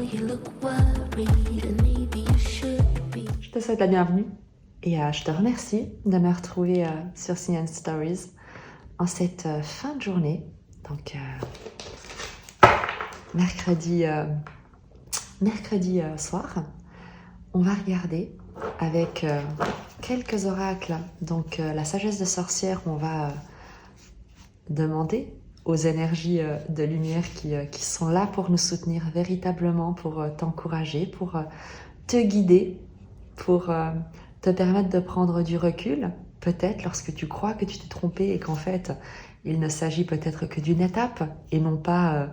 Je te souhaite la bienvenue et je te remercie de me retrouver sur Sign Stories en cette fin de journée. Donc, mercredi soir, on va regarder avec quelques oracles. Donc, la sagesse de sorcière, on va demander aux énergies de lumière qui sont là pour nous soutenir véritablement, pour t'encourager, pour te guider, pour te permettre de prendre du recul, peut-être lorsque tu crois que tu t'es trompé et qu'en fait, il ne s'agit peut-être que d'une étape et non pas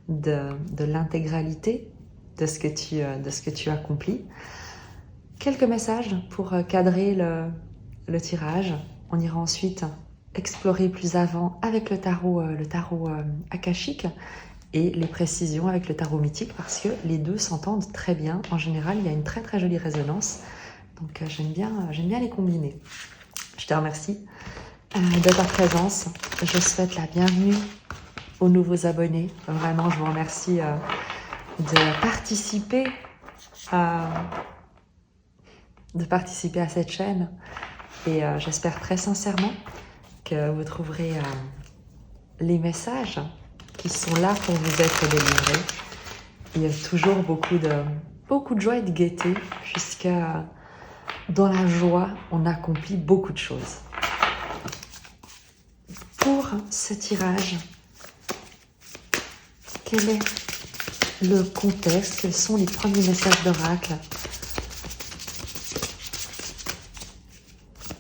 de l'intégralité de ce que tu accomplis. Quelques messages pour cadrer le tirage. On ira ensuite explorer plus avant avec le tarot akashique et les précisions avec le tarot mythique parce que les deux s'entendent très bien. En général, il y a une très très jolie résonance. Donc j'aime bien les combiner. Je te remercie de ta présence. Je souhaite la bienvenue aux nouveaux abonnés. Vraiment, je vous remercie de participer à cette chaîne. Et j'espère très sincèrement que vous trouverez les messages qui sont là pour vous être délivrés. Il y a toujours beaucoup de joie et de gaieté, jusqu'à dans la joie, on accomplit beaucoup de choses. Pour ce tirage, quel est le contexte? Quels sont les premiers messages d'oracle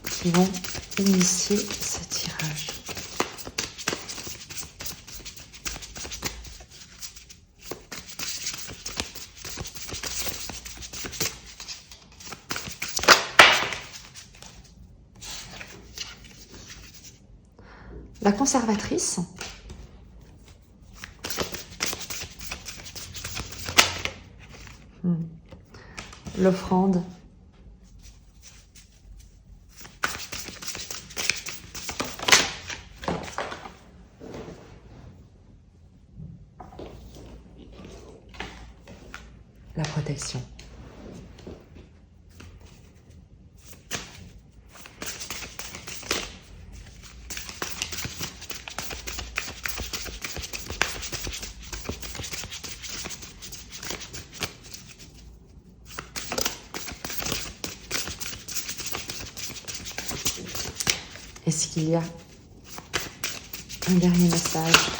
qui vont initier ce tirage? La conservatrice, l'offrande, la protection. Est-ce qu'il y a un dernier message?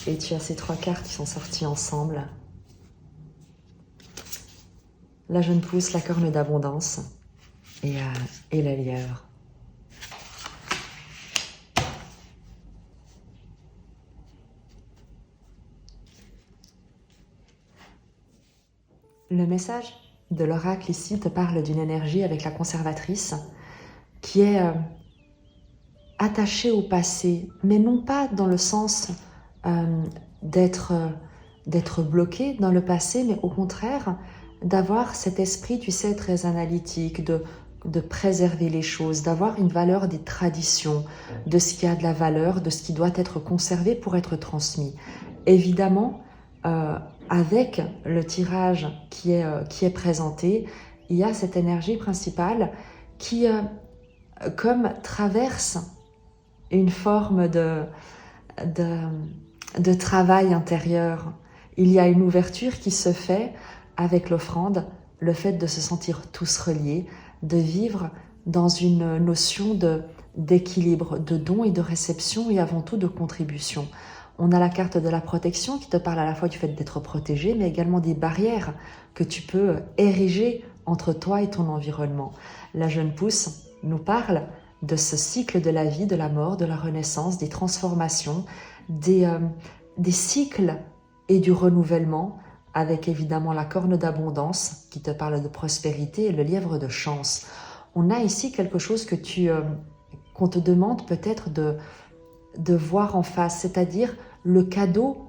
Et tu as ces trois cartes qui sont sorties ensemble. La jeune pousse, la corne d'abondance et la lièvre. Le message de l'oracle ici te parle d'une énergie avec la conservatrice qui est attachée au passé, mais non pas dans le sens d'être bloqué dans le passé, mais au contraire d'avoir cet esprit, tu sais, très analytique, de préserver les choses, d'avoir une valeur des traditions, de ce qui a de la valeur, de ce qui doit être conservé pour être transmis. Évidemment, avec le tirage qui est présenté, il y a cette énergie principale qui, comme traverse une forme de travail intérieur. Il y a une ouverture qui se fait avec l'offrande, le fait de se sentir tous reliés, de vivre dans une notion d'équilibre, de don et de réception et avant tout de contribution. On a la carte de la protection qui te parle à la fois du fait d'être protégé, mais également des barrières que tu peux ériger entre toi et ton environnement. La jeune pousse nous parle de ce cycle de la vie, de la mort, de la renaissance, des transformations, des cycles et du renouvellement, avec évidemment la corne d'abondance qui te parle de prospérité et le lièvre de chance. On a ici quelque chose qu'on te demande peut-être de voir en face, c'est-à-dire le cadeau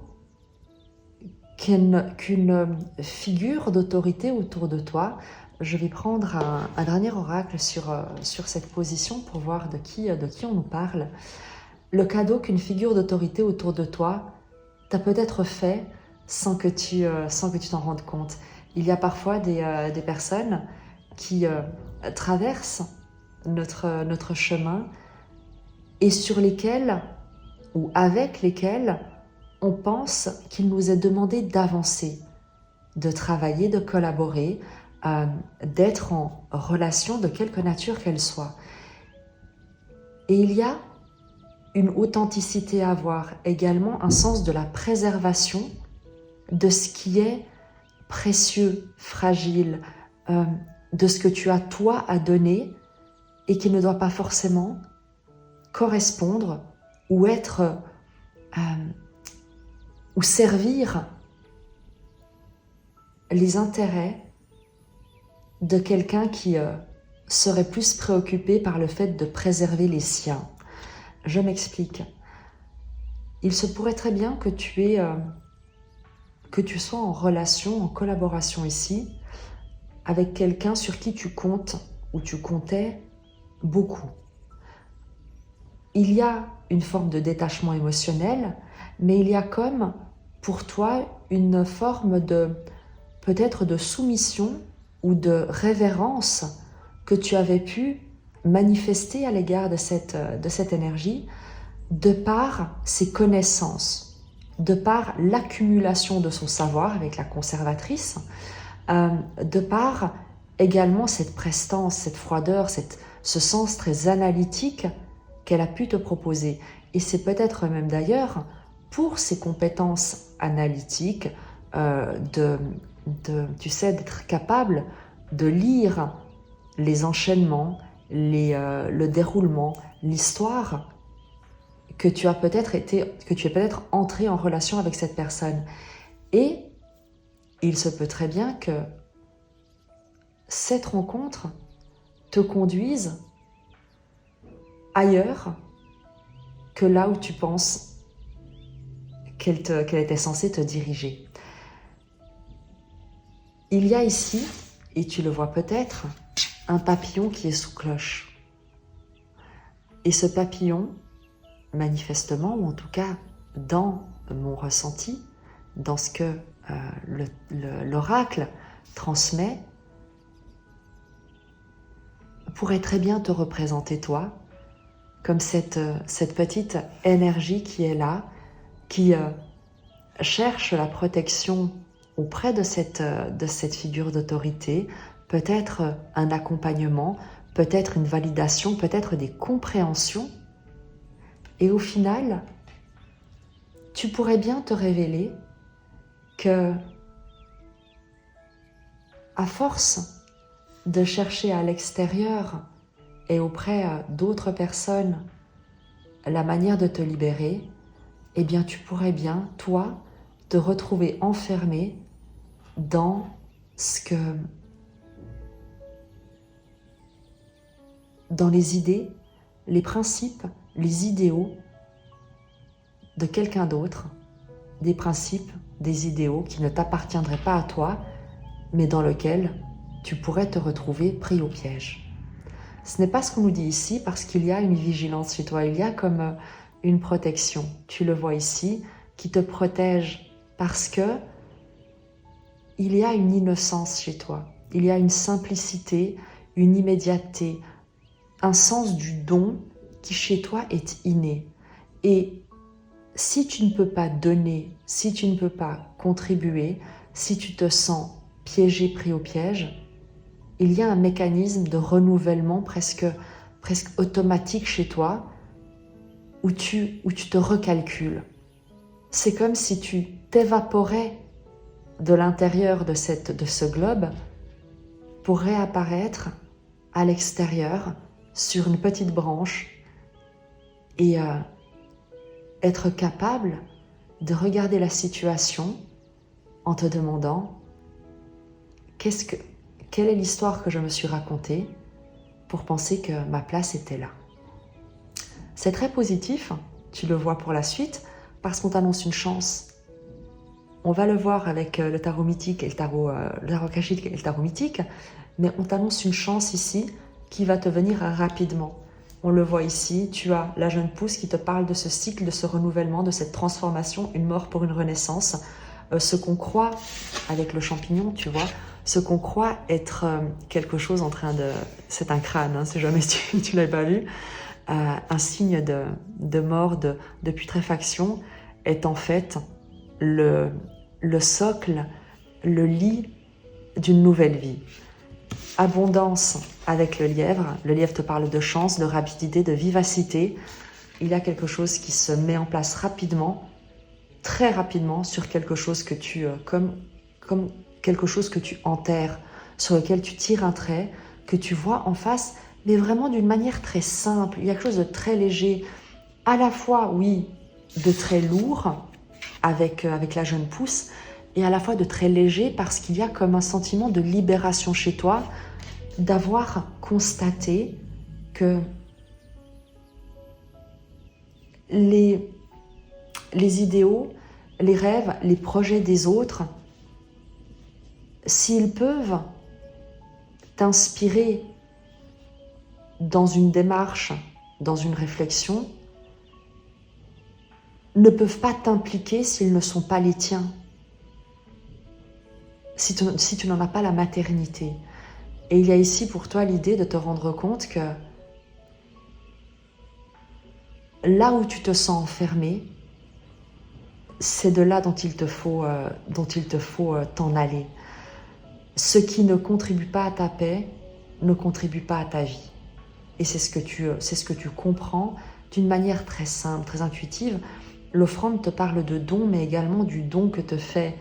qu'une figure d'autorité autour de toi. Je vais prendre un dernier oracle sur cette position pour voir de qui on nous parle. le cadeau qu'une figure d'autorité autour de toi t'a peut-être fait sans que tu t'en rendes compte. Il y a parfois des personnes qui traversent notre chemin et sur lesquelles ou avec lesquelles on pense qu'il nous est demandé d'avancer, de travailler, de collaborer, d'être en relation de quelque nature qu'elle soit. Et il y a une authenticité à avoir, également un sens de la préservation de ce qui est précieux, fragile, de ce que tu as toi à donner et qui ne doit pas forcément correspondre ou être ou servir les intérêts de quelqu'un qui serait plus préoccupé par le fait de préserver les siens. Je m'explique. Il se pourrait très bien que tu sois en relation, en collaboration ici, avec quelqu'un sur qui tu comptes ou tu comptais beaucoup. Il y a une forme de détachement émotionnel, mais il y a comme pour toi une forme peut-être de soumission ou de révérence que tu avais pu manifester à l'égard de cette énergie de par ses connaissances, de par l'accumulation de son savoir avec la conservatrice, de par également cette prestance, cette froideur, ce sens très analytique qu'elle a pu te proposer. Et c'est peut-être même d'ailleurs pour ses compétences analytiques, tu sais, d'être capable de lire les enchaînements, le déroulement, l'histoire, que tu es peut-être entré en relation avec cette personne. Et il se peut très bien que cette rencontre te conduise ailleurs que là où tu penses qu'elle était censée te diriger. Il y a ici, et tu le vois peut-être, un papillon qui est sous cloche. Et ce papillon, manifestement, ou en tout cas dans mon ressenti, dans ce que l'oracle transmet, pourrait très bien te représenter toi, comme cette petite énergie qui est là, qui cherche la protection auprès de cette figure d'autorité, peut-être un accompagnement, peut-être une validation, peut-être des compréhensions. Et au final, tu pourrais bien te révéler que, à force de chercher à l'extérieur et auprès d'autres personnes la manière de te libérer, eh bien tu pourrais bien, toi, te retrouver enfermé dans dans les idées, les principes, les idéaux de quelqu'un d'autre, des principes, des idéaux qui ne t'appartiendraient pas à toi, mais dans lesquels tu pourrais te retrouver pris au piège. Ce n'est pas ce qu'on nous dit ici parce qu'il y a une vigilance chez toi, il y a comme une protection. Tu le vois ici, qui te protège parce que il y a une innocence chez toi, il y a une simplicité, une immédiateté, un sens du don qui chez toi est inné. Et si tu ne peux pas donner, si tu ne peux pas contribuer, si tu te sens piégé, pris au piège, il y a un mécanisme de renouvellement presque automatique chez toi où tu te recalcules. C'est comme si tu t'évaporais de l'intérieur de ce globe pour réapparaître à l'extérieur sur une petite branche et être capable de regarder la situation en te demandant quelle est l'histoire que je me suis racontée pour penser que ma place était là. C'est très positif, tu le vois pour la suite, parce qu'on t'annonce une chance. On va le voir avec le tarot mythique et le tarot akashique et le tarot mythique, mais on t'annonce une chance ici qui va te venir rapidement. on le voit ici, tu as la jeune pousse qui te parle de ce cycle, de ce renouvellement, de cette transformation, une mort pour une renaissance. Ce qu'on croit, avec le champignon, tu vois, ce qu'on croit être quelque chose en train de... C'est un crâne, hein, si jamais tu l'as pas vu. Un signe de mort, de putréfaction, est en fait le socle, le lit d'une nouvelle vie. Abondance avec le lièvre te parle de chance, de rapidité, de vivacité. Il y a quelque chose qui se met en place rapidement, très rapidement, sur quelque chose que tu, comme quelque chose que tu enterres, sur lequel tu tires un trait, que tu vois en face, mais vraiment d'une manière très simple. Il y a quelque chose de très léger, à la fois, oui, de très lourd avec la jeune pousse, et à la fois de très léger parce qu'il y a comme un sentiment de libération chez toi, d'avoir constaté que les idéaux, les rêves, les projets des autres, s'ils peuvent t'inspirer dans une démarche, dans une réflexion, ne peuvent pas t'impliquer s'ils ne sont pas les tiens. Si tu n'en as pas la maternité. Et il y a ici pour toi l'idée de te rendre compte que là où tu te sens enfermé, c'est de là dont il te faut t'en aller. Ce qui ne contribue pas à ta paix ne contribue pas à ta vie. Et c'est ce que tu comprends d'une manière très simple, très intuitive. L'offrande te parle de don, mais également du don que te fait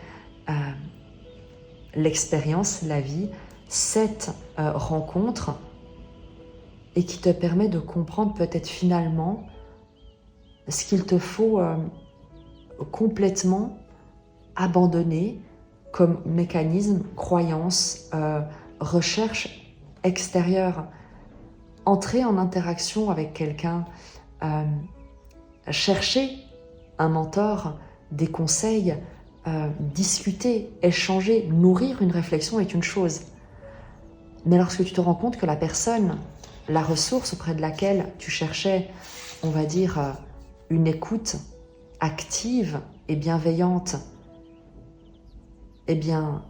l'expérience, la vie, cette rencontre, et qui te permet de comprendre peut-être finalement ce qu'il te faut complètement abandonner comme mécanisme, croyance, recherche extérieure. Entrer en interaction avec quelqu'un, chercher un mentor, des conseils, discuter, échanger, nourrir une réflexion est une chose. Mais lorsque tu te rends compte que la personne, la ressource auprès de laquelle tu cherchais, on va dire, une écoute active et bienveillante, eh bien,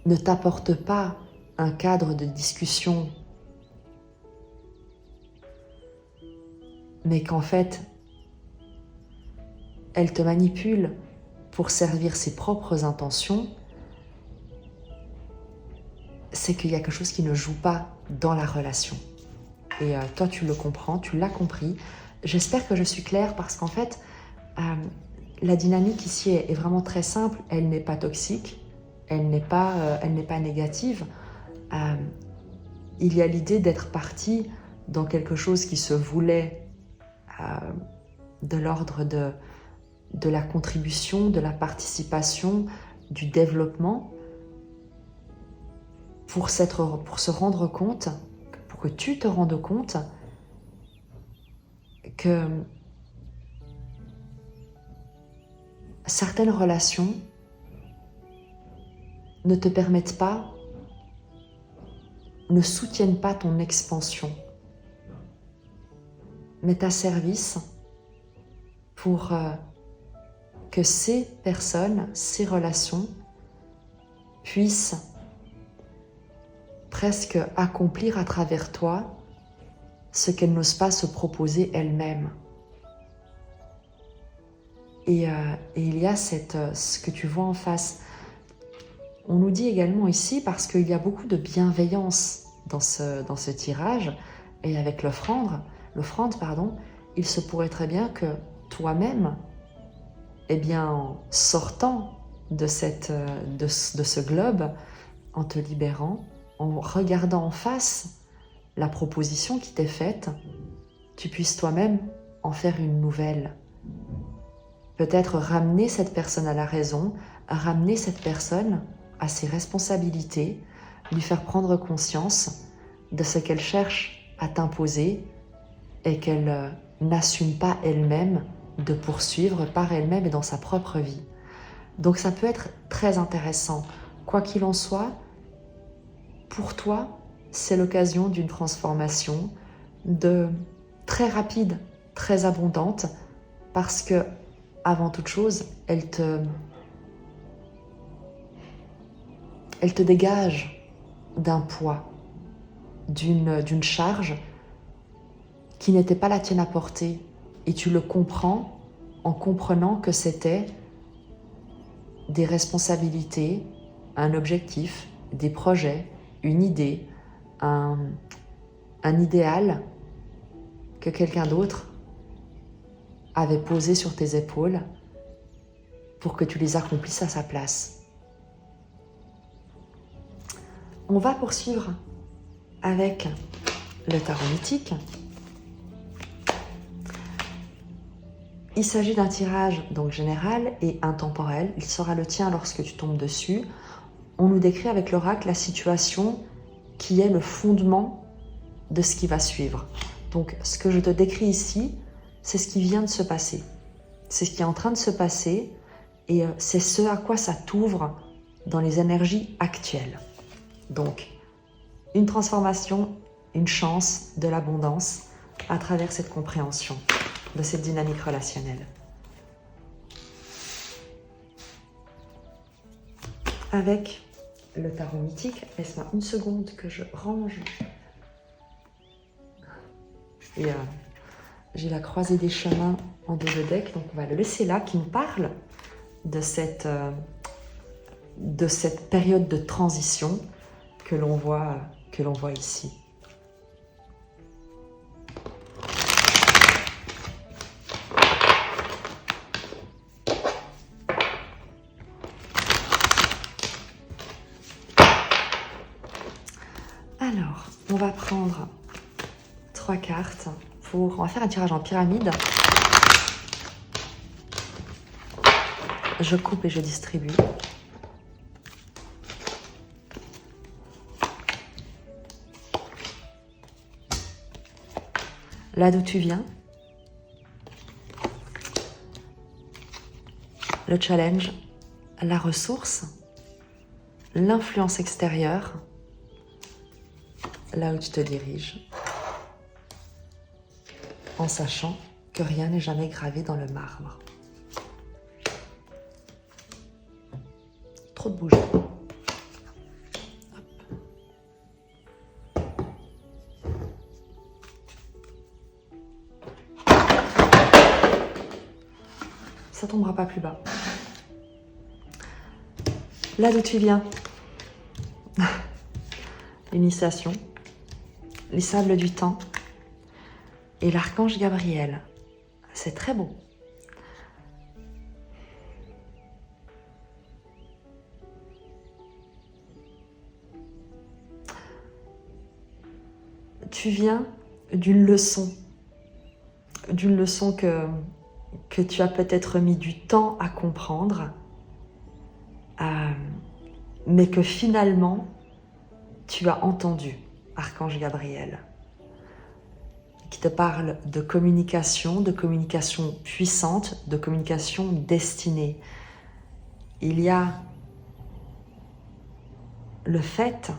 ne t'apporte pas un cadre de discussion, mais qu'en fait, elle te manipule pour servir ses propres intentions, c'est qu'il y a quelque chose qui ne joue pas dans la relation. Et toi, tu le comprends, tu l'as compris. J'espère que je suis claire parce qu'en fait, la dynamique ici est vraiment très simple. Elle n'est pas toxique, elle n'est pas négative. Il y a l'idée d'être parti dans quelque chose qui se voulait de l'ordre de la contribution, de la participation, du développement, pour se rendre compte, pour que tu te rendes compte que certaines relations ne te permettent pas, ne soutiennent pas ton expansion, mettent à service pour que ces personnes, ces relations puissent presque accomplir à travers toi ce qu'elles n'osent pas se proposer elles-mêmes. Et il y a ce que tu vois en face. On nous dit également ici, parce qu'il y a beaucoup de bienveillance dans ce tirage, et avec l'offrande, il se pourrait très bien que toi-même, eh bien, en sortant de ce globe, en te libérant, en regardant en face la proposition qui t'est faite, tu puisses toi-même en faire une nouvelle. Peut-être ramener cette personne à la raison, ramener cette personne à ses responsabilités, lui faire prendre conscience de ce qu'elle cherche à t'imposer et qu'elle n'assume pas elle-même de poursuivre par elle-même et dans sa propre vie. Donc ça peut être très intéressant. Quoi qu'il en soit, pour toi, c'est l'occasion d'une transformation très rapide, très abondante, parce que, avant toute chose, elle te dégage d'un poids, d'une charge qui n'était pas la tienne à porter. Et tu le comprends en comprenant que c'était des responsabilités, un objectif, des projets, une idée, un idéal que quelqu'un d'autre avait posé sur tes épaules pour que tu les accomplisses à sa place. On va poursuivre avec le tarot mythique. Il s'agit d'un tirage donc général et intemporel. Il sera le tien lorsque tu tombes dessus. On nous décrit avec l'oracle la situation qui est le fondement de ce qui va suivre. Donc ce que je te décris ici, c'est ce qui vient de se passer. C'est ce qui est en train de se passer et c'est ce à quoi ça t'ouvre dans les énergies actuelles. Donc, une transformation, une chance, de l'abondance à travers cette compréhension de cette dynamique relationnelle. Avec le tarot mythique, laisse-moi une seconde que je range. Et j'ai la croisée des chemins en dos de deck, donc on va le laisser là, qui nous parle de cette période de transition que l'on voit ici. Alors, on va prendre 3 cartes on va faire un tirage en pyramide. Je coupe et je distribue. Là d'où tu viens. Le challenge, la ressource, l'influence extérieure, là où tu te diriges, en sachant que rien n'est jamais gravé dans le marbre. Trop de bougies. Ça tombera pas plus bas. Là d'où tu viens. L'initiation, les sables du temps et l'archange Gabriel. C'est très beau. Tu viens d'une leçon que tu as peut-être mis du temps à comprendre, mais que finalement tu as entendu, archange Gabriel, qui te parle de communication puissante, de communication destinée. Il y a le fait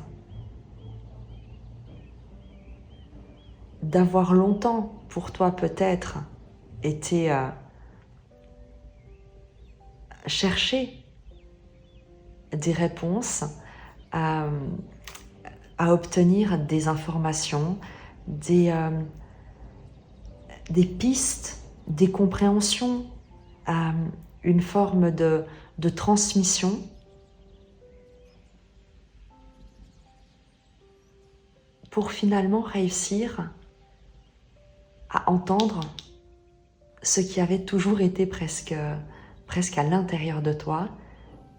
d'avoir longtemps, pour toi peut-être, été chercher des réponses, à obtenir des informations, des pistes, des compréhensions, une forme de transmission. Pour finalement réussir à entendre ce qui avait toujours été presque à l'intérieur de toi,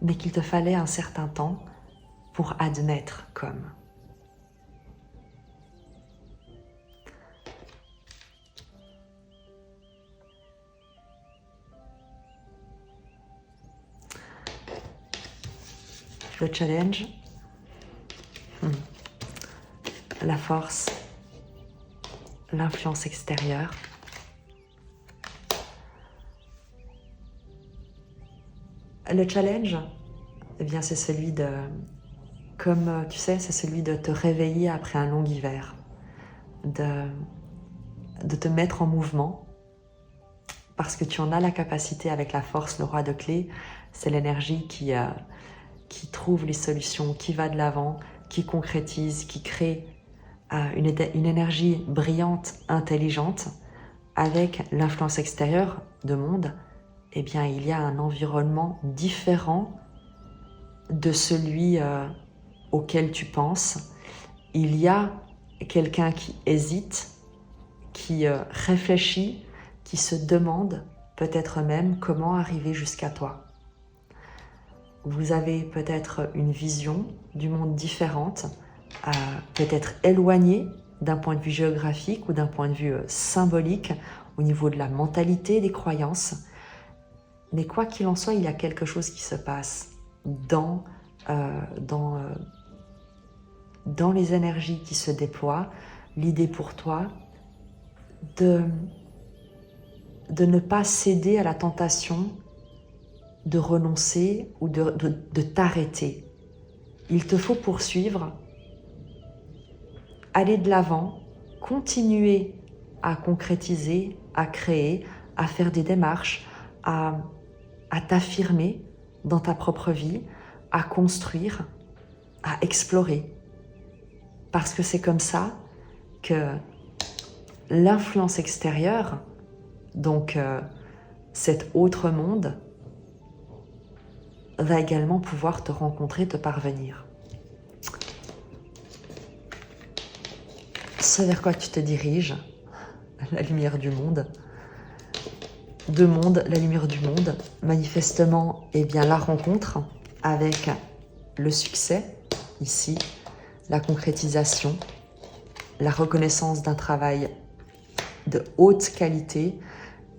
mais qu'il te fallait un certain temps pour admettre comme. Le challenge, la force, l'influence extérieure. Le challenge, eh bien, c'est celui de comme, tu sais, c'est celui de te réveiller après un long hiver, de te mettre en mouvement, parce que tu en as la capacité avec la force, le roi de clé, c'est l'énergie qui trouve les solutions, qui va de l'avant, qui concrétise, qui crée une énergie brillante, intelligente. Avec l'influence extérieure de monde, eh bien, il y a un environnement différent de celui auquel tu penses. Il y a quelqu'un qui hésite, qui réfléchit, qui se demande peut-être même comment arriver jusqu'à toi. Vous avez peut-être une vision du monde différente, peut-être éloignée d'un point de vue géographique ou d'un point de vue symbolique, au niveau de la mentalité, des croyances. Mais quoi qu'il en soit, il y a quelque chose qui se passe dans les énergies qui se déploient. L'idée pour toi de ne pas céder à la tentation de renoncer ou de t'arrêter. Il te faut poursuivre, aller de l'avant, continuer à concrétiser, à créer, à faire des démarches, à t'affirmer dans ta propre vie, à construire, à explorer. Parce que c'est comme ça que l'influence extérieure, donc cet autre monde, va également pouvoir te rencontrer, te parvenir. Ce vers quoi tu te diriges, la lumière du monde, la lumière du monde, manifestement, eh bien, la rencontre avec le succès, ici, la concrétisation, la reconnaissance d'un travail de haute qualité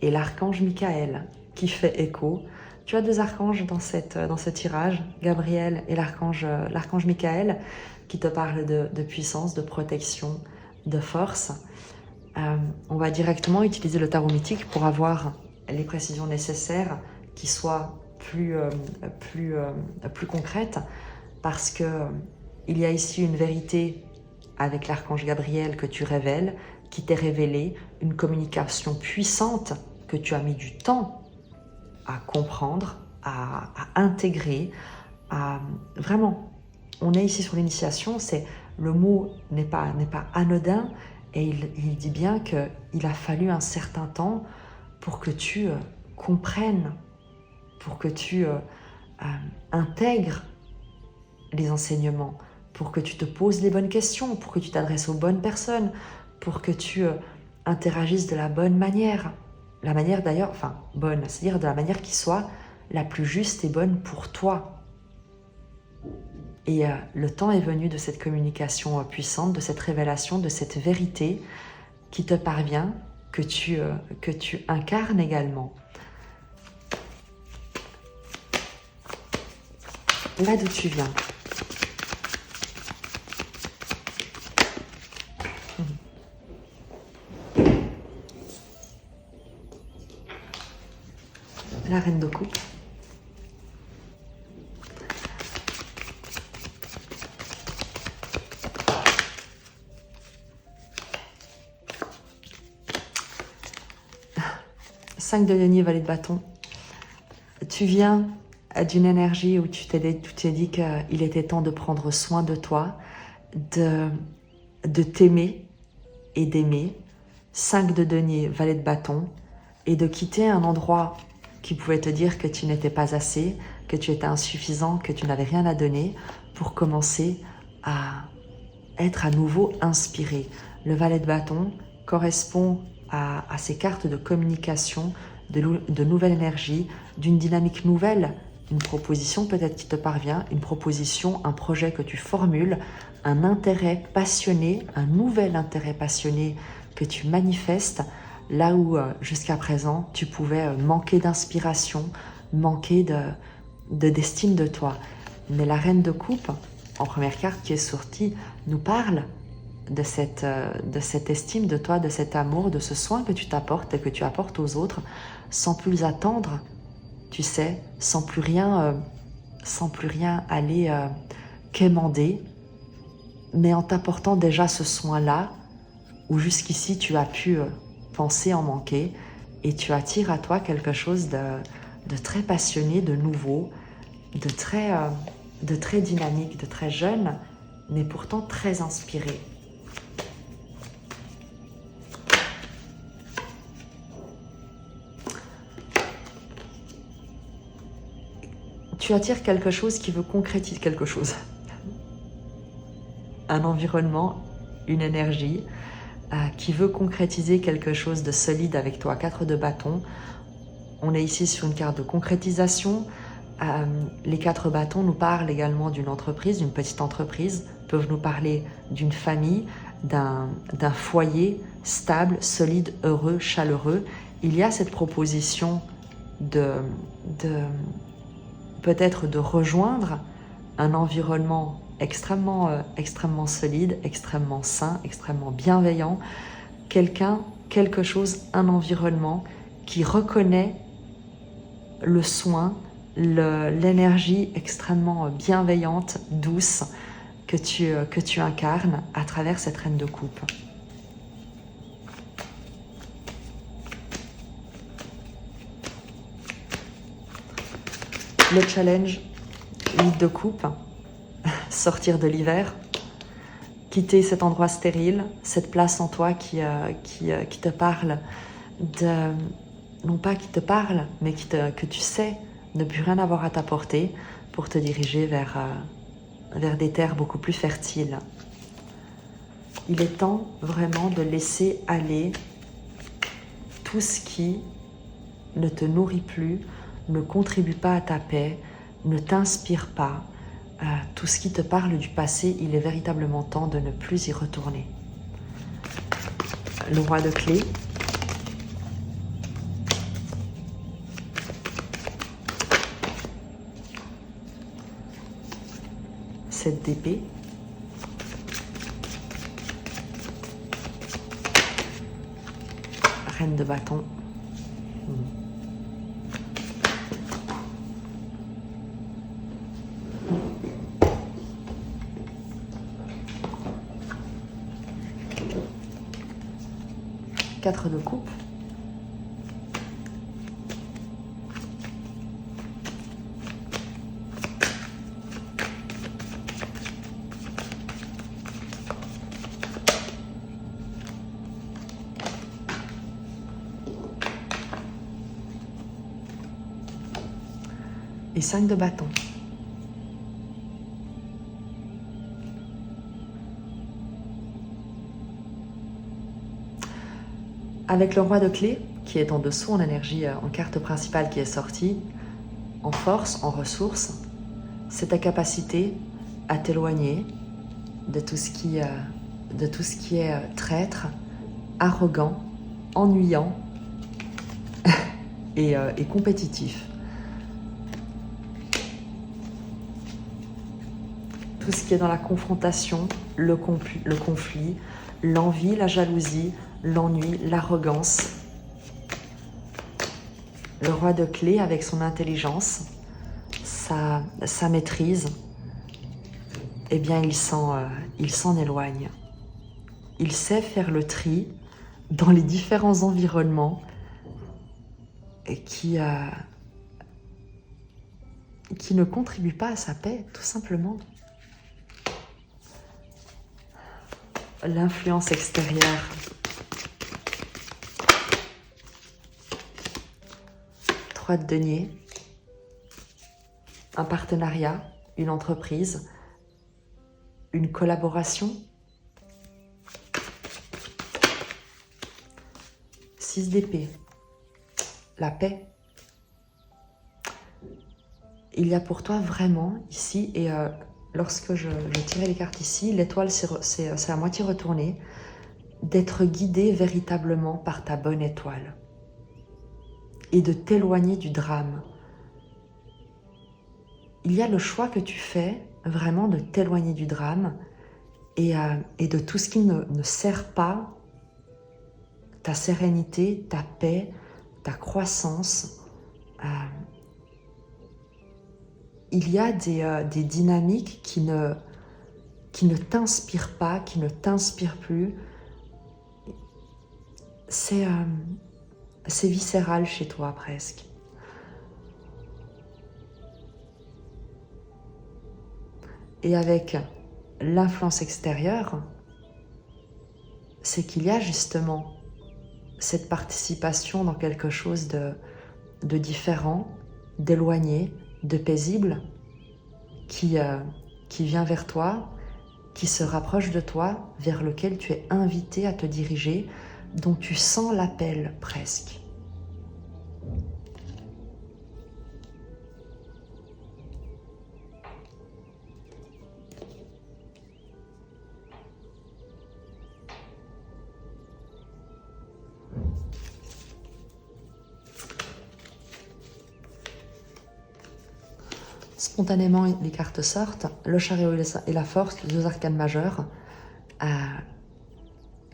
et l'archange Michael qui fait écho. Tu as deux archanges dans ce tirage, Gabriel et l'archange Michael, qui te parlent de puissance, de protection, de force. On va directement utiliser le tarot mythique pour avoir les précisions nécessaires qui soient plus concrètes, parce que il y a ici une vérité avec l'archange Gabriel que tu révèles, qui t'est révélée, une communication puissante que tu as mis du temps à comprendre, à intégrer, vraiment, on est ici sur l'initiation, le mot n'est pas anodin, et il dit bien qu'il a fallu un certain temps pour que tu comprennes, pour que tu intègres les enseignements, pour que tu te poses les bonnes questions, pour que tu t'adresses aux bonnes personnes, pour que tu interagisses de la bonne manière. La manière d'ailleurs, enfin bonne, c'est-à-dire de la manière qui soit la plus juste et bonne pour toi. Et le temps est venu de cette communication puissante, de cette révélation, de cette vérité qui te parvient, que tu incarnes également. Là d'où tu viens. La reine de coupe. Cinq de denier, valet de bâton. Tu viens d'une énergie où tu t'es dit qu'il était temps de prendre soin de toi, de t'aimer et d'aimer. 5 de denier, valet de bâton, et de quitter un endroit qui pouvait te dire que tu n'étais pas assez, que tu étais insuffisant, que tu n'avais rien à donner, pour commencer à être à nouveau inspiré. Le valet de bâton correspond à ces cartes de communication, de nouvelle énergie, d'une dynamique nouvelle, une proposition peut-être qui te parvient, une proposition, un projet que tu formules, un intérêt passionné, un nouvel intérêt passionné que tu manifestes, là où jusqu'à présent tu pouvais manquer d'inspiration, manquer d'estime de toi. Mais la reine de coupe, en première carte qui est sortie, nous parle de cette estime de toi, de cet amour, de ce soin que tu t'apportes et que tu apportes aux autres, sans plus attendre, tu sais, sans plus rien aller quémander, mais en t'apportant déjà ce soin-là, où jusqu'ici tu as pu penser en manquer, et tu attires à toi quelque chose de très passionné, de nouveau, de très dynamique, de très jeune, mais pourtant très inspiré. Tu attires quelque chose qui veut concrétiser quelque chose. Un environnement, une énergie qui veut concrétiser quelque chose de solide avec toi. 4 de bâton. On est ici sur une carte de concrétisation. Les 4 bâtons nous parlent également d'une entreprise, d'une petite entreprise, peuvent nous parler d'une famille, d'un foyer stable, solide, heureux, chaleureux. Il y a cette proposition peut-être de rejoindre un environnement extrêmement solide, extrêmement sain, extrêmement bienveillant, quelque chose, un environnement qui reconnaît le soin, l'énergie extrêmement bienveillante, douce que tu incarnes à travers cette reine de coupe. Le challenge, 8 de coupe, sortir de l'hiver, quitter cet endroit stérile, cette place en toi qui te parle non pas qui te parle, mais que tu sais ne plus rien avoir à t'apporter pour te diriger vers des terres beaucoup plus fertiles. Il est temps vraiment de laisser aller tout ce qui ne te nourrit plus, ne contribue pas à ta paix, ne t'inspire pas. Tout ce qui te parle du passé, il est véritablement temps de ne plus y retourner. Le roi de clés. Cette d'épée. Reine de bâton. 4 de coupe. Et 5 de bâton. Avec le roi de clés, qui est en dessous en énergie, en carte principale qui est sortie, en force, en ressources, c'est ta capacité à t'éloigner de tout ce qui est traître, arrogant, ennuyant et compétitif. Tout ce qui est dans la confrontation, le conflit, l'envie, la jalousie, l'ennui, l'arrogance. Le roi de clés, avec son intelligence, sa maîtrise, eh bien, il s'en éloigne. Il sait faire le tri dans les différents environnements qui ne contribuent pas à sa paix, tout simplement. L'influence extérieure. Trois de denier. Un partenariat, une entreprise, une collaboration. 6 d'épée. La paix. Il y a pour toi vraiment ici, et lorsque je tirais les cartes ici, l'étoile c'est à moitié retournée, d'être guidé véritablement par ta bonne étoile et de t'éloigner du drame. Il y a le choix que tu fais vraiment de t'éloigner du drame et de tout ce qui ne sert pas ta sérénité, ta paix, ta croissance. il y a des dynamiques qui ne t'inspirent pas, qui ne t'inspirent plus. C'est viscéral chez toi presque. Et avec l'influence extérieure, c'est qu'il y a justement cette participation dans quelque chose de différent, d'éloigné, de paisible, qui vient vers toi, qui se rapproche de toi, vers lequel tu es invité à te diriger, dont tu sens l'appel presque. Spontanément, les cartes sortent, le chariot et la force, les deux arcanes majeurs,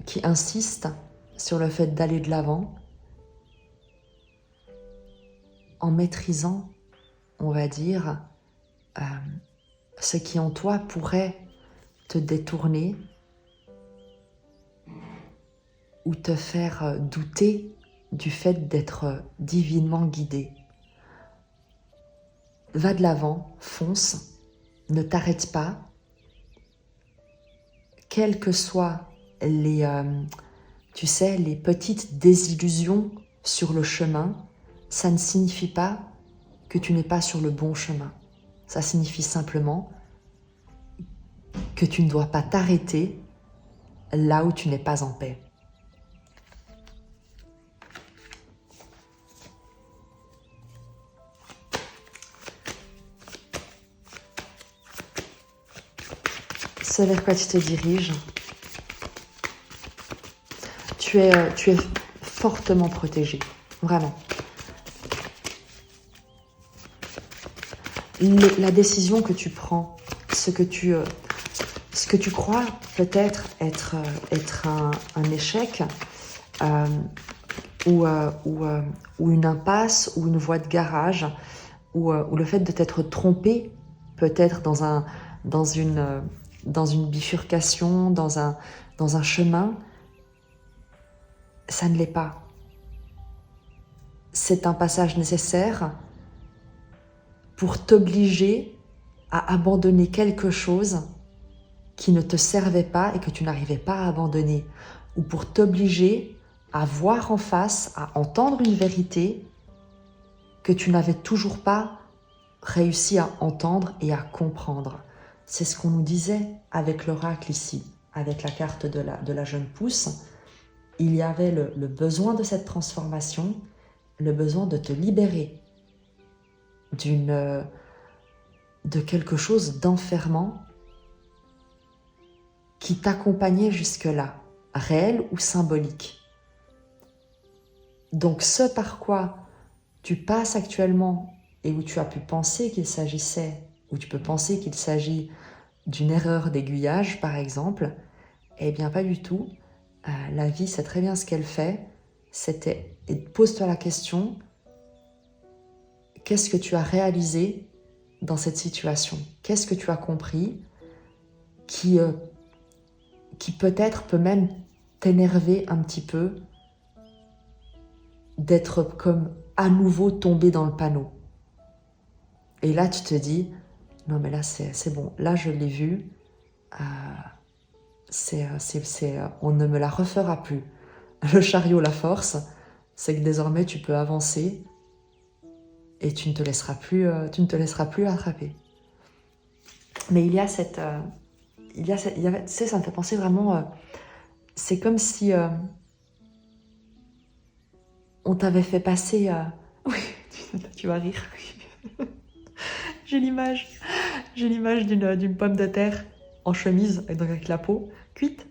qui insistent sur le fait d'aller de l'avant en maîtrisant, on va dire, ce qui en toi pourrait te détourner ou te faire douter du fait d'être divinement guidé. Va de l'avant, fonce, ne t'arrête pas, quelles que soient les petites désillusions sur le chemin, ça ne signifie pas que tu n'es pas sur le bon chemin. Ça signifie simplement que tu ne dois pas t'arrêter là où tu n'es pas en paix. Ce vers quoi tu te diriges, tu es fortement protégé, vraiment. La décision que tu prends, ce que tu crois peut-être être un échec ou une impasse ou une voie de garage ou le fait de t'être trompé peut-être dans une bifurcation, dans un chemin, ça ne l'est pas. C'est un passage nécessaire pour t'obliger à abandonner quelque chose qui ne te servait pas et que tu n'arrivais pas à abandonner, ou pour t'obliger à voir en face, à entendre une vérité que tu n'avais toujours pas réussi à entendre et à comprendre. C'est ce qu'on nous disait avec l'oracle ici, avec la carte de la jeune pousse. Il y avait le besoin de cette transformation, le besoin de te libérer de quelque chose d'enfermant qui t'accompagnait jusque-là, réel ou symbolique. Donc ce par quoi tu passes actuellement et où tu as pu penser qu'il s'agissait, où tu peux penser qu'il s'agit d'une erreur d'aiguillage par exemple, eh bien pas du tout. La vie sait très bien ce qu'elle fait, et pose-toi la question, qu'est-ce que tu as réalisé dans cette situation? Qu'est-ce que tu as compris qui peut-être peut même t'énerver un petit peu d'être comme à nouveau tombé dans le panneau. Et là, tu te dis, non mais là c'est bon, là je l'ai vu, on ne me la refera plus. Le chariot, la force, c'est que désormais tu peux avancer et tu ne te laisseras plus attraper. Mais il y a tu sais, ça me fait penser vraiment, c'est comme si on t'avait fait passer, oui, tu vas rire, j'ai l'image d'une pomme de terre en chemise, donc avec la peau cuite.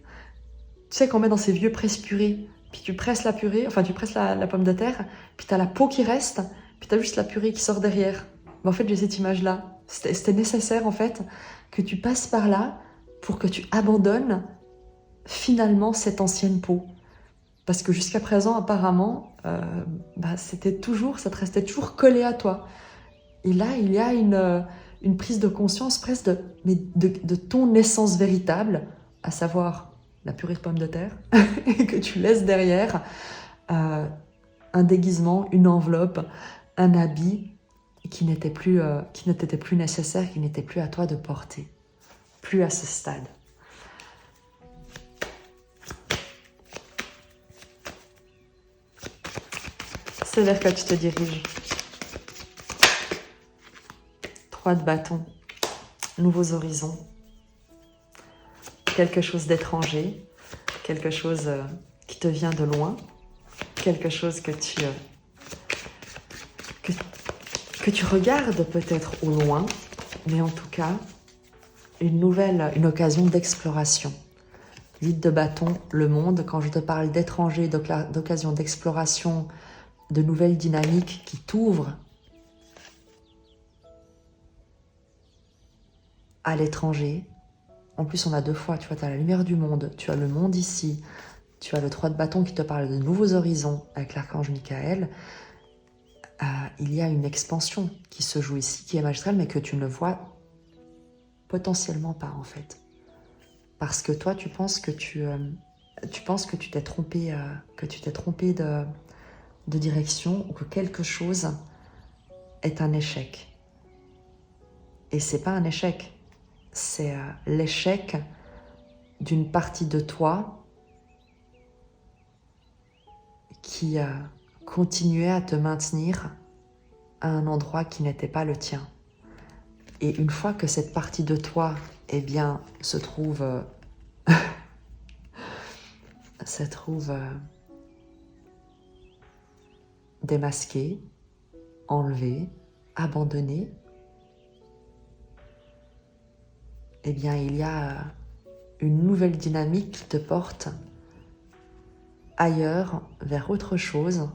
Tu sais qu'on met dans ces vieux presse-purée, puis tu presses la purée, enfin tu presses la pomme de terre, puis t'as la peau qui reste, puis t'as juste la purée qui sort derrière. Mais en fait, j'ai cette image-là. C'était nécessaire en fait que tu passes par là pour que tu abandonnes finalement cette ancienne peau. Parce que jusqu'à présent, apparemment, ça te restait toujours collé à toi. Et là, il y a une prise de conscience presque de ton essence véritable, à savoir la purée de pommes de terre, et que tu laisses derrière un déguisement, une enveloppe, un habit qui n'était plus nécessaire, qui n'était plus à toi de porter, plus à ce stade. C'est vers quoi tu te diriges. 3 de bâton, nouveaux horizons, quelque chose d'étranger, quelque chose qui te vient de loin, quelque chose que tu regardes peut-être au loin, mais en tout cas, une occasion d'exploration. 8 de bâton, le monde, quand je te parle d'étranger, d'occasion d'exploration, de nouvelles dynamiques qui t'ouvrent à l'étranger. En plus, on a 2 fois, tu vois, tu as la lumière du monde, tu as le monde ici, tu as le 3 de bâton qui te parle de nouveaux horizons avec l'archange Michael. Il y a une expansion qui se joue ici, qui est magistrale, mais que tu ne vois potentiellement pas en fait. Parce que toi, tu penses que tu t'es trompé, de direction, ou que quelque chose est un échec. Et c'est pas un échec, c'est l'échec d'une partie de toi qui continuait à te maintenir à un endroit qui n'était pas le tien. Et une fois que cette partie de toi, eh bien, se trouve démasquée, enlevée, abandonnée, eh bien, il y a une nouvelle dynamique qui te porte ailleurs, vers autre chose.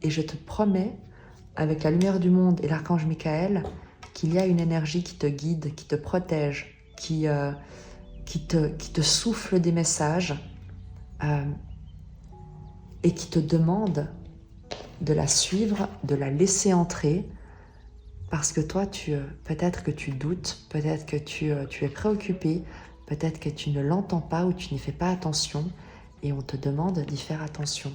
Et je te promets, avec la lumière du monde et l'archange Michael, qu'il y a une énergie qui te guide, qui te protège, qui te souffle des messages et qui te demande de la suivre, de la laisser entrer, parce que toi, peut-être que tu doutes, peut-être que tu es préoccupé, peut-être que tu ne l'entends pas ou tu n'y fais pas attention, et on te demande d'y faire attention.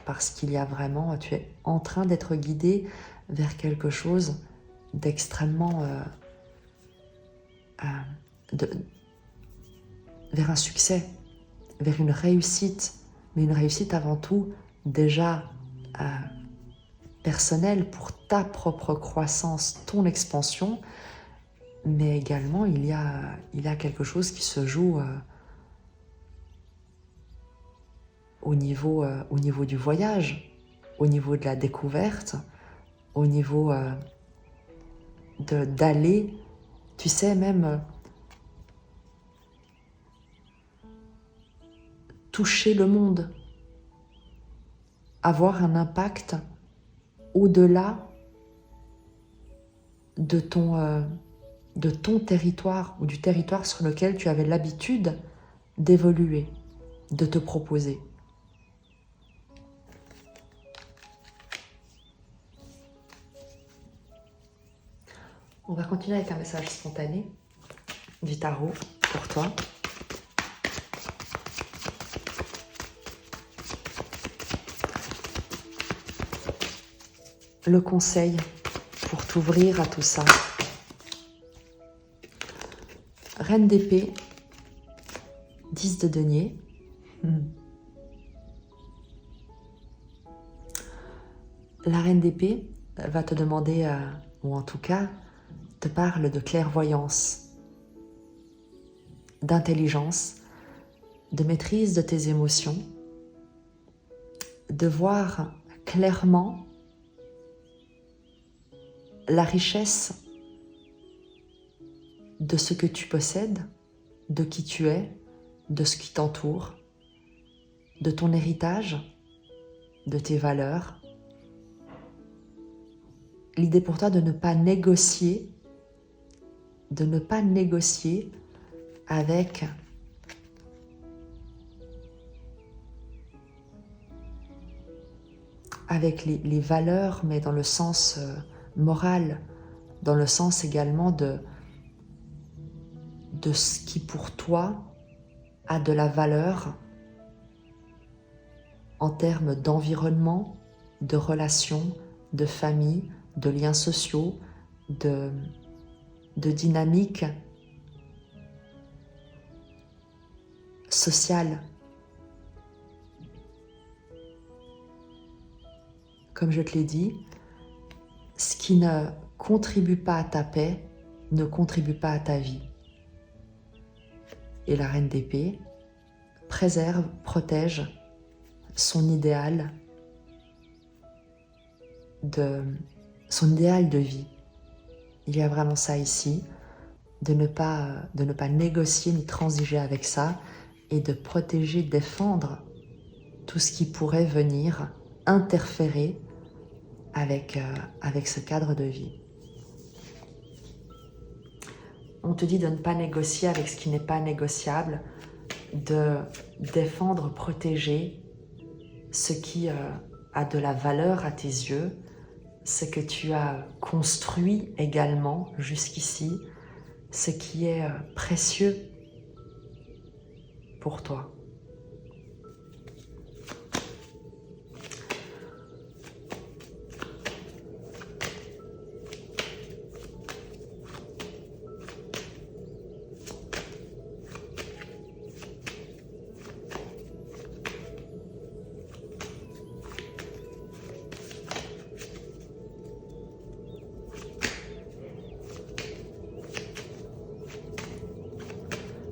Parce qu'il y a vraiment, tu es en train d'être guidé vers quelque chose d'extrêmement... vers un succès, vers une réussite, mais une réussite avant tout déjà personnelle pour ta propre croissance, ton expansion, mais également il y a quelque chose qui se joue au niveau du voyage, au niveau de la découverte, au niveau d'aller, tu sais, même toucher le monde, avoir un impact au-delà de ton territoire ou du territoire sur lequel tu avais l'habitude d'évoluer, de te proposer. On va continuer avec un message spontané du tarot pour toi. Le conseil pour t'ouvrir à tout ça. Reine d'épée, 10 de denier. La reine d'épée va te demander, ou en tout cas, te parle de clairvoyance, d'intelligence, de maîtrise de tes émotions, de voir clairement la richesse de ce que tu possèdes, de qui tu es, de ce qui t'entoure, de ton héritage, de tes valeurs. L'idée pour toi de ne pas négocier avec avec les valeurs, mais dans le sens moral, dans le sens également de ce qui pour toi a de la valeur en termes d'environnement, de relations, de famille, de liens sociaux, de dynamique sociale. Comme je te l'ai dit, ce qui ne contribue pas à ta paix ne contribue pas à ta vie. Et la reine d'épée préserve, protège son idéal de vie. Il y a vraiment ça ici, de ne pas négocier ni transiger avec ça et de protéger, défendre tout ce qui pourrait venir interférer avec ce cadre de vie. On te dit de ne pas négocier avec ce qui n'est pas négociable, de défendre, protéger ce qui a de la valeur à tes yeux, ce que tu as construit également jusqu'ici, ce qui est précieux pour toi.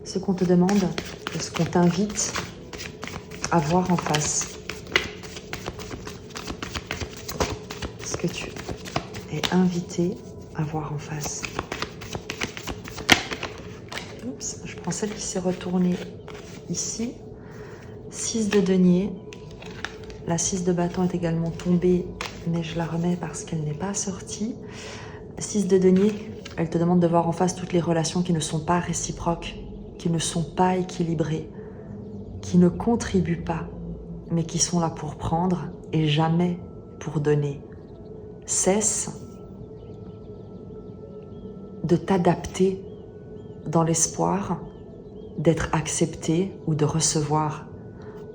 Ce qu'on te demande, ce qu'on t'invite à voir en face. Ce que tu es invité à voir en face. Oups, je prends celle qui s'est retournée ici. 6 de denier. La 6 de bâton est également tombée, mais je la remets parce qu'elle n'est pas sortie. 6 de denier, elle te demande de voir en face toutes les relations qui ne sont pas réciproques, qui ne sont pas équilibrées, qui ne contribuent pas, mais qui sont là pour prendre et jamais pour donner. Cesse de t'adapter dans l'espoir d'être accepté ou de recevoir.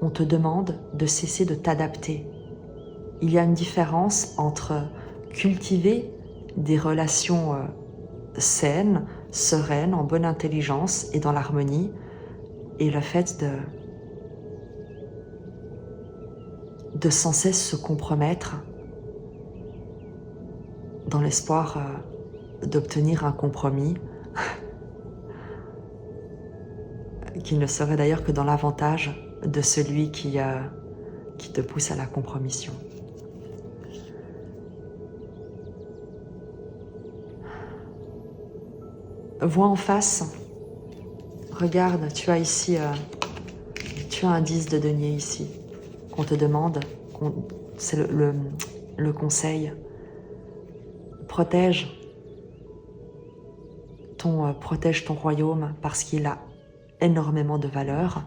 On te demande de cesser de t'adapter. Il y a une différence entre cultiver des relations saines, sereine, en bonne intelligence et dans l'harmonie, et le fait de sans cesse se compromettre dans l'espoir d'obtenir un compromis qui ne serait d'ailleurs que dans l'avantage de celui qui te pousse à la compromission. Vois en face, regarde, tu as ici, tu as un 10 de denier ici, qu'on te demande, c'est le conseil. Protège ton royaume parce qu'il a énormément de valeur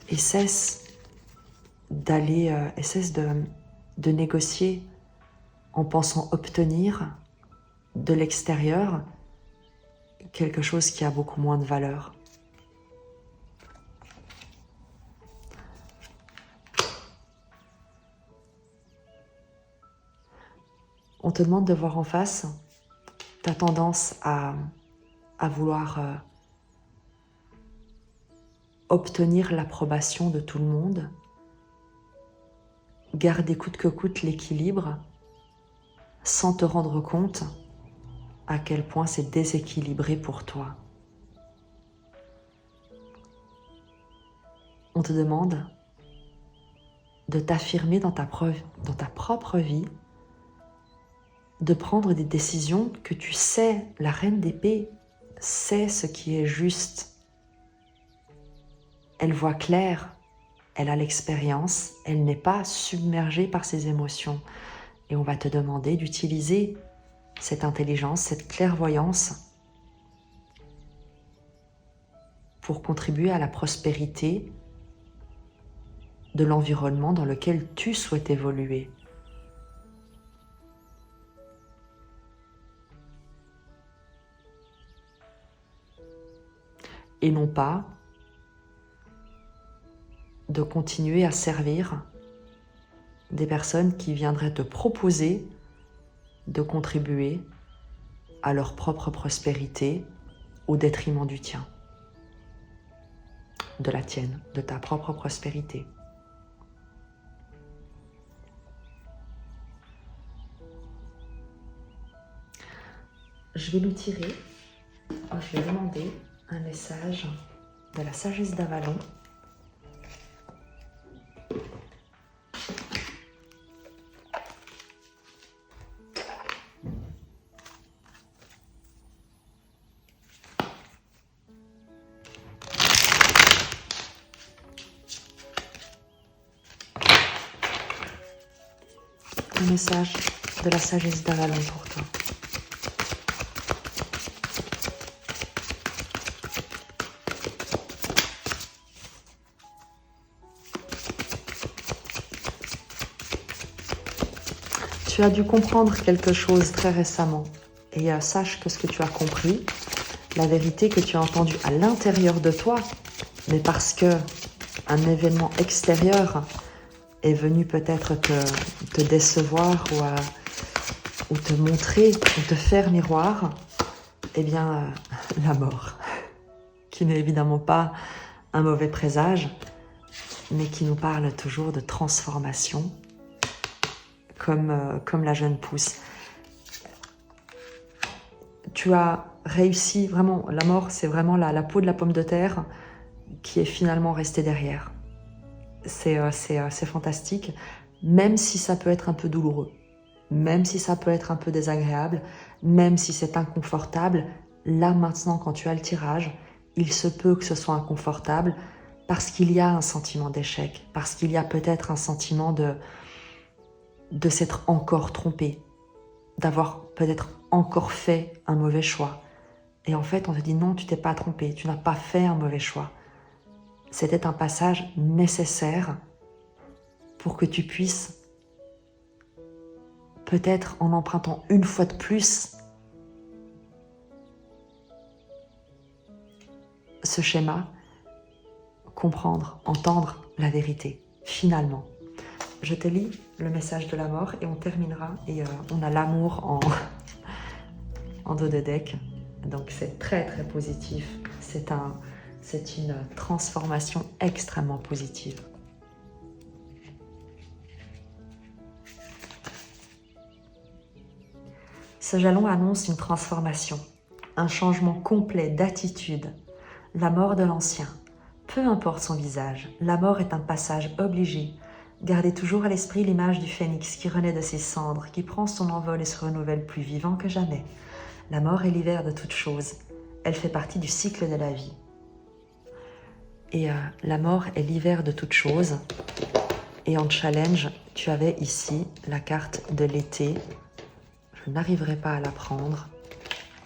et cesse de négocier en pensant obtenir de l'extérieur quelque chose qui a beaucoup moins de valeur. On te demande de voir en face, tu as tendance à vouloir obtenir l'approbation de tout le monde, garder coûte que coûte l'équilibre sans te rendre compte à quel point c'est déséquilibré pour toi. On te demande de t'affirmer dans ta propre vie, de prendre des décisions que tu sais, la reine d'épée sait ce qui est juste. Elle voit clair, elle a l'expérience, elle n'est pas submergée par ses émotions. Et on va te demander d'utiliser cette intelligence, cette clairvoyance pour contribuer à la prospérité de l'environnement dans lequel tu souhaites évoluer. et non pas de continuer à servir des personnes qui viendraient te proposer de contribuer à leur propre prospérité au détriment du tien, de la tienne, de ta propre prospérité. Je vais nous tirer, je vais demander un message de la sagesse d'Avalon. Un message de la sagesse d'Avalon pour toi. Tu as dû comprendre quelque chose très récemment et sache que ce que tu as compris, la vérité que tu as entendue à l'intérieur de toi, mais parce que un événement extérieur est venu peut-être te décevoir ou te montrer ou te faire miroir, eh bien la mort, qui n'est évidemment pas un mauvais présage, mais qui nous parle toujours de transformation, comme la jeune pousse. Tu as réussi, vraiment, la mort, c'est vraiment la peau de la pomme de terre qui est finalement restée derrière. C'est fantastique, même si ça peut être un peu douloureux, même si ça peut être un peu désagréable, même si c'est inconfortable. Là, maintenant, quand tu as le tirage, il se peut que ce soit inconfortable parce qu'il y a un sentiment d'échec, parce qu'il y a peut-être un sentiment de s'être encore trompé, d'avoir peut-être encore fait un mauvais choix. Et en fait, on te dit non, tu t'es pas trompé, tu n'as pas fait un mauvais choix. C'était un passage nécessaire pour que tu puisses, peut-être en empruntant une fois de plus ce schéma, comprendre, entendre la vérité, finalement. Je te lis le message de la mort et on terminera. Et on a l'amour en dos de deck. Donc c'est très très positif. C'est une transformation extrêmement positive. Ce jalon annonce une transformation, un changement complet d'attitude, la mort de l'ancien. Peu importe son visage, la mort est un passage obligé. Gardez toujours à l'esprit l'image du phénix qui renaît de ses cendres, qui prend son envol et se renouvelle plus vivant que jamais. La mort est l'hiver de toute chose. Elle fait partie du cycle de la vie. Et la mort est l'hiver de toute chose. Et en challenge, tu avais ici la carte de l'été. Je n'arriverai pas à la prendre.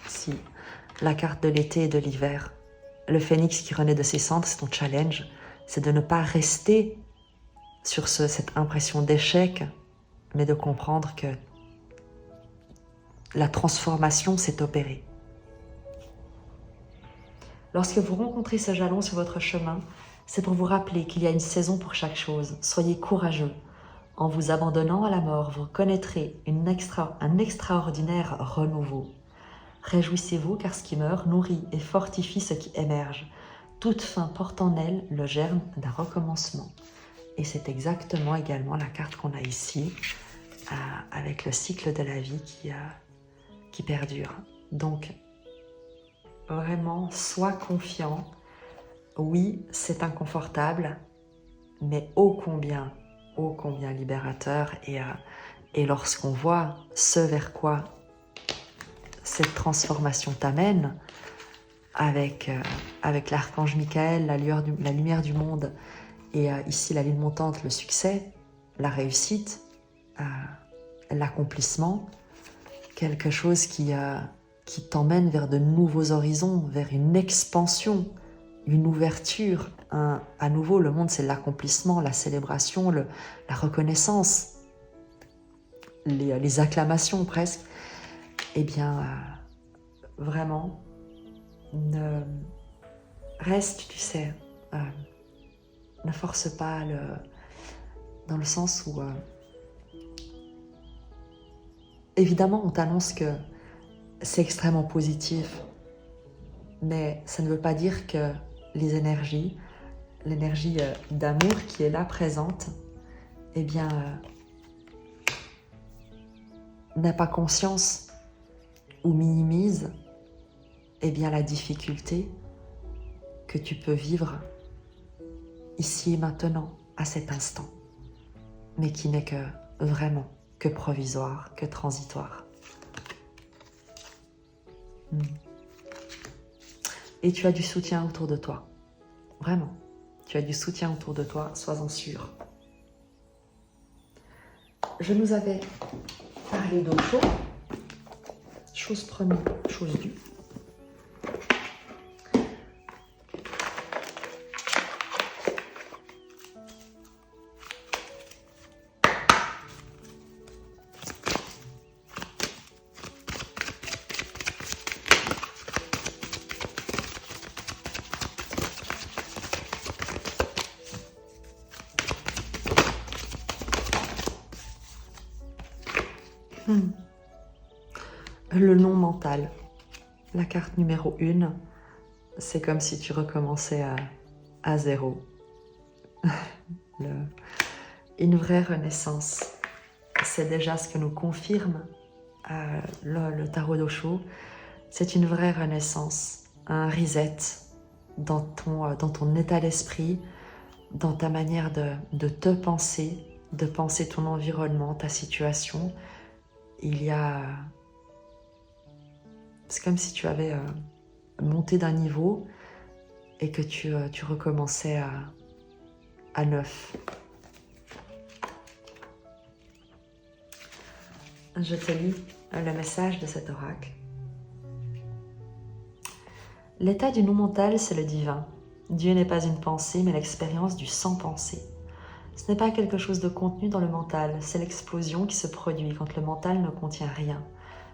Si, la carte de l'été et de l'hiver. Le phénix qui renaît de ses cendres, c'est ton challenge. C'est de ne pas rester sur cette impression d'échec, mais de comprendre que la transformation s'est opérée. Lorsque vous rencontrez ce jalon sur votre chemin, c'est pour vous rappeler qu'il y a une saison pour chaque chose. Soyez courageux. En vous abandonnant à la mort, vous connaîtrez un extraordinaire renouveau. Réjouissez-vous car ce qui meurt nourrit et fortifie ce qui émerge. Toute fin porte en elle le germe d'un recommencement. Et c'est exactement également la carte qu'on a ici, avec le cycle de la vie qui perdure. Donc, vraiment, sois confiant. Oui, c'est inconfortable, mais ô combien libérateur. Et lorsqu'on voit ce vers quoi cette transformation t'amène, avec l'archange Michael, la lumière du monde, et ici la lune montante, le succès, la réussite, l'accomplissement, quelque chose qui t'emmène vers de nouveaux horizons, vers une expansion, une ouverture. À nouveau, le monde, c'est l'accomplissement, la célébration, la reconnaissance, les acclamations presque. Eh bien, vraiment, reste, tu sais, ne force pas dans le sens où, évidemment, on t'annonce que c'est extrêmement positif, mais ça ne veut pas dire que l'énergie d'amour qui est là présente, eh bien, n'a pas conscience ou minimise, eh bien, la difficulté que tu peux vivre ici et maintenant, à cet instant, mais qui n'est que vraiment que provisoire, que transitoire. Et tu as du soutien autour de toi, vraiment. Tu as du soutien autour de toi, sois-en sûr. Je nous avais parlé d'eau chaude, chose promise, chose due. Le non mental, la carte numéro 1, c'est comme si tu recommençais à zéro. Une vraie renaissance, c'est déjà ce que nous confirme le tarot d'Osho. C'est une vraie renaissance, un reset dans ton état d'esprit, dans ta manière de te penser, de penser ton environnement, ta situation. C'est comme si tu avais monté d'un niveau et que tu recommençais à neuf. Je te lis le message de cet oracle. L'état du non-mental, c'est le divin. Dieu n'est pas une pensée, mais l'expérience du sans-pensée. Ce n'est pas quelque chose de contenu dans le mental, c'est l'explosion qui se produit quand le mental ne contient rien.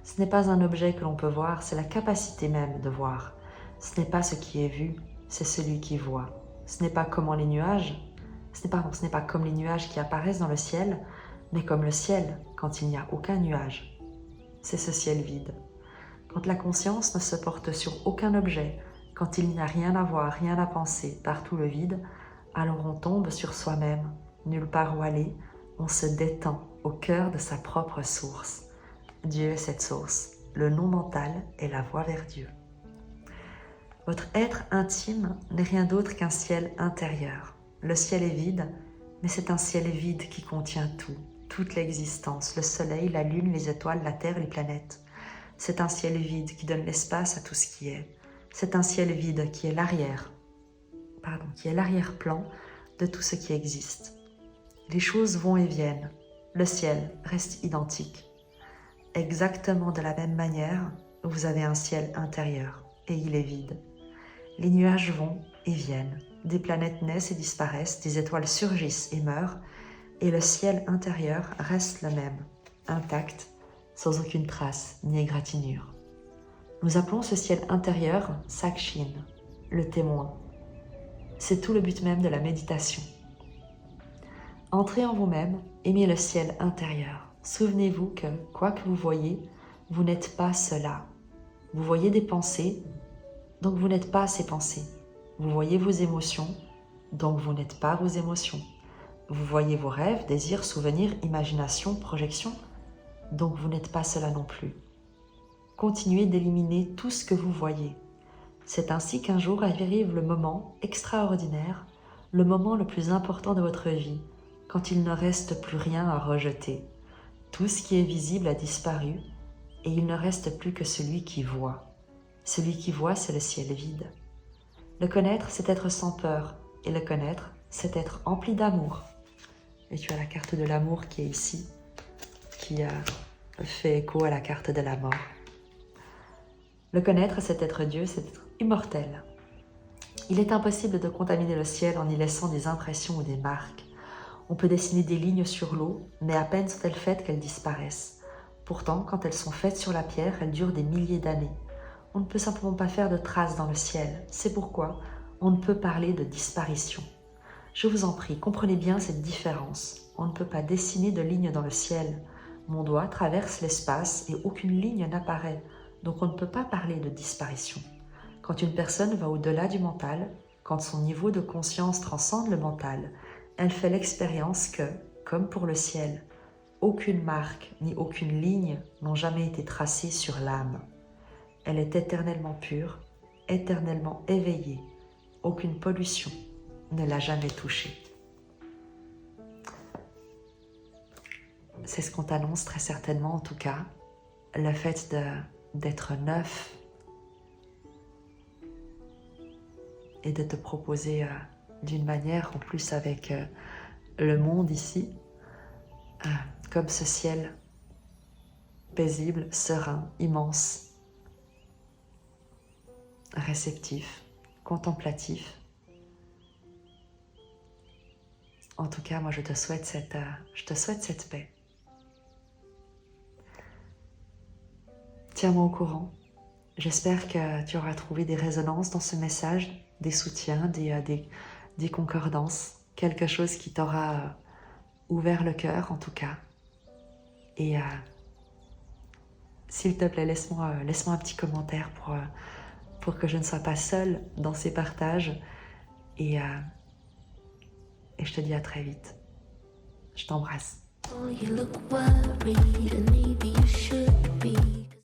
Ce n'est pas un objet que l'on peut voir, c'est la capacité même de voir. Ce n'est pas ce qui est vu, c'est celui qui voit. Ce n'est pas comme les nuages qui apparaissent dans le ciel, mais comme le ciel quand il n'y a aucun nuage. C'est ce ciel vide. Quand la conscience ne se porte sur aucun objet, quand il n'y a rien à voir, rien à penser, partout le vide, alors on tombe sur soi-même, nulle part où aller, on se détend au cœur de sa propre source. Dieu est cette source, le non-mental est la voie vers Dieu. Votre être intime n'est rien d'autre qu'un ciel intérieur. Le ciel est vide, mais c'est un ciel vide qui contient tout, toute l'existence, le soleil, la lune, les étoiles, la terre, les planètes. C'est un ciel vide qui donne l'espace à tout ce qui est. C'est un ciel vide qui est l'arrière-plan de tout ce qui existe. Les choses vont et viennent, le ciel reste identique. Exactement de la même manière, vous avez un ciel intérieur et il est vide. Les nuages vont et viennent, des planètes naissent et disparaissent, des étoiles surgissent et meurent, et le ciel intérieur reste le même, intact, sans aucune trace ni égratignure. Nous appelons ce ciel intérieur Sakshin, le témoin. C'est tout le but même de la méditation. Entrez en vous-même, aimez le ciel intérieur. Souvenez-vous que, quoi que vous voyez, vous n'êtes pas cela. Vous voyez des pensées, donc vous n'êtes pas ces pensées. Vous voyez vos émotions, donc vous n'êtes pas vos émotions. Vous voyez vos rêves, désirs, souvenirs, imaginations, projections, donc vous n'êtes pas cela non plus. Continuez d'éliminer tout ce que vous voyez. C'est ainsi qu'un jour arrive le moment extraordinaire, le moment le plus important de votre vie, quand il ne reste plus rien à rejeter. Tout ce qui est visible a disparu et il ne reste plus que celui qui voit. Celui qui voit, c'est le ciel vide. Le connaître, c'est être sans peur et le connaître, c'est être empli d'amour. Et tu as la carte de l'amour qui est ici, qui fait écho à la carte de la mort. Le connaître, c'est être Dieu, c'est être immortel. Il est impossible de contaminer le ciel en y laissant des impressions ou des marques. On peut dessiner des lignes sur l'eau, mais à peine sont-elles faites qu'elles disparaissent. Pourtant, quand elles sont faites sur la pierre, elles durent des milliers d'années. On ne peut simplement pas faire de traces dans le ciel. C'est pourquoi on ne peut parler de disparition. Je vous en prie, comprenez bien cette différence. On ne peut pas dessiner de lignes dans le ciel. Mon doigt traverse l'espace et aucune ligne n'apparaît, donc on ne peut pas parler de disparition. Quand une personne va au-delà du mental, quand son niveau de conscience transcende le mental, elle fait l'expérience que, comme pour le ciel, aucune marque ni aucune ligne n'ont jamais été tracées sur l'âme. Elle est éternellement pure, éternellement éveillée. Aucune pollution ne l'a jamais touchée. C'est ce qu'on t'annonce très certainement en tout cas, le fait d'être neuf et de te proposer d'une manière en plus avec le monde ici, comme ce ciel paisible, serein, immense, réceptif, contemplatif. En tout cas, moi je te souhaite cette paix. Tiens-moi au courant. J'espère que tu auras trouvé des résonances dans ce message, des soutiens, des concordances, quelque chose qui t'aura ouvert le cœur en tout cas. Et s'il te plaît, laisse-moi un petit commentaire pour que je ne sois pas seule dans ces partages. Et je te dis à très vite. Je t'embrasse. Oh, you look worried and maybe you should be.